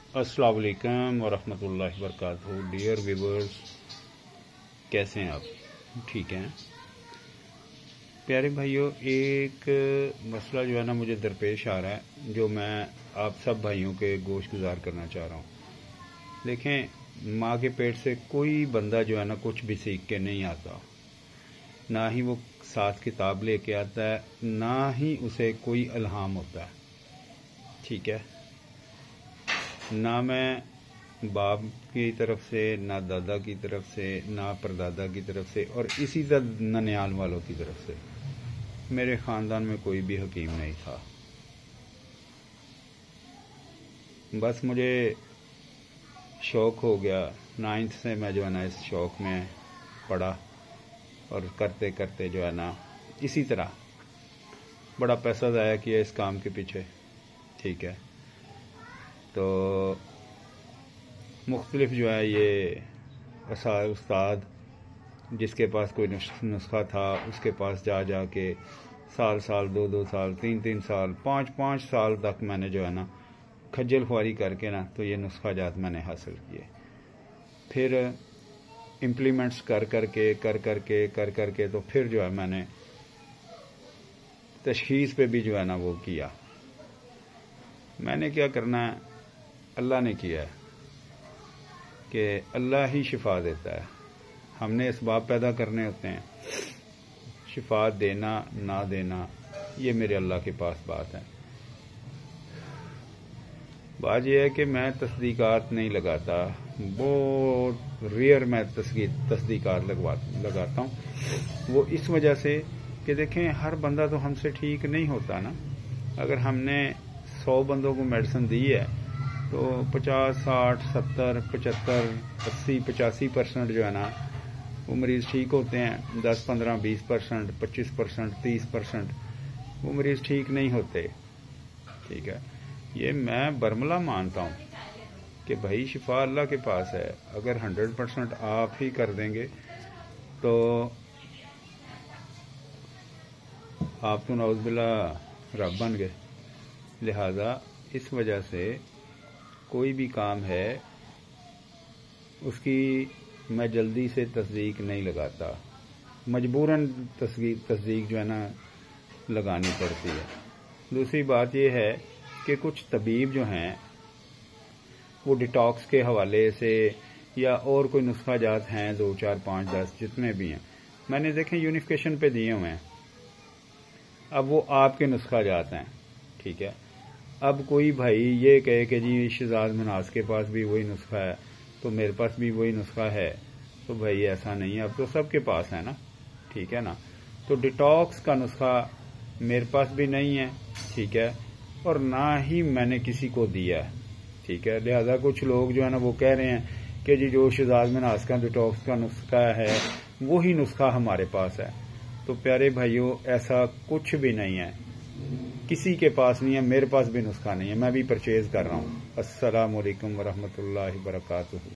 अस्सलाम वालेकुम वरहमतुल्लाहि वबरकातुहू। डियर व्यूअर्स, कैसे हैं आप? ठीक हैं प्यारे भाइयों। एक मसला जो है ना मुझे दरपेश आ रहा है, जो मैं आप सब भाइयों के गोश गुजार करना चाह रहा हूँ। देखें, माँ के पेट से कोई बंदा जो है ना कुछ भी सीख के नहीं आता। ना ही वो साथ किताब लेके आता है, ना ही उसे कोई इल्हाम होता है। ठीक है, ना मैं बाप की तरफ से, ना दादा की तरफ से, ना परदादा की तरफ से, और इसी तरह ननियाल वालों की तरफ से मेरे ख़ानदान में कोई भी हकीम नहीं था। बस मुझे शौक़ हो गया, 9th से मैं जो है ना इस शौक़ में पड़ा, और करते करते जो है ना इसी तरह बड़ा पैसा ज़ाया किया इस काम के पीछे। ठीक है, तो मुख्तलिफ जो है ये उस्ताद, जिसके पास कोई नुस्खा था उसके पास जा जा के साल 2 साल 3 साल 5 साल तक मैंने जो है ना खज्जल खुआरी करके ना तो ये नुस्खा जात मैंने हासिल किए। फिर इम्प्लीमेंट्स कर करके तो फिर जो है मैंने तशखीस पे भी जो है ना वो किया। मैंने क्या करना है, अल्लाह ने किया है कि अल्लाह ही शिफा देता है। हमने इसबाब पैदा करने होते हैं, शिफा देना ना देना ये मेरे अल्लाह के पास बात है। बात यह है कि मैं तस्दीकात नहीं लगाता, बहुत रेयर मैं तस्दीकात लगाता हूँ। वो इस वजह से कि देखें, हर बंदा तो हमसे ठीक नहीं होता ना। अगर हमने 100 बंदों को मेडिसिन दी है तो 50, 60, 70, 75, 80, 85% जो है ना वो मरीज़ ठीक होते हैं। 10, 15, 20%, 25%, 30% वो मरीज़ ठीक नहीं होते। ठीक है, ये मैं बरमला मानता हूँ कि भाई शिफा अल्लाह के पास है। अगर 100% आप ही कर देंगे तो आप तो नौज़ुबिल्ला रब बन गए। लिहाजा इस वजह से कोई भी काम है उसकी मैं जल्दी से तस्दीक नहीं लगाता, मजबूरन तस्दीक जो है ना लगानी पड़ती है। दूसरी बात यह है कि कुछ तबीब जो हैं वो डिटॉक्स के हवाले से या और कोई नुस्खा जात हैं 2, 4, 5, 10 जितने भी हैं, मैंने देखें यूनिफिकेशन पे दिए हुए हैं। अब वो आपके नुस्खा जात हैं। ठीक है, अब कोई भाई ये कहे कि जी शहजाद मनाज के पास भी वही नुस्खा है तो मेरे पास भी वही नुस्खा है, तो भाई ऐसा नहीं है। अब तो सबके पास है ना। ठीक है ना, तो डिटॉक्स का नुस्खा मेरे पास भी नहीं है। ठीक है, और ना ही मैंने किसी को दिया है। ठीक है, लिहाजा कुछ लोग जो है ना वो कह रहे हैं कि जी जो शहजाद मनाज का डिटॉक्स का नुस्खा है वही नुस्खा हमारे पास है। तो प्यारे भाइयों, ऐसा कुछ भी नहीं है, किसी के पास नहीं है, मेरे पास भी नुस्खा नहीं है। मैं भी परचेज कर रहा हूँ। अस्सलाम वालेकुम वरहमतुल्लाहि वबरकातुहू।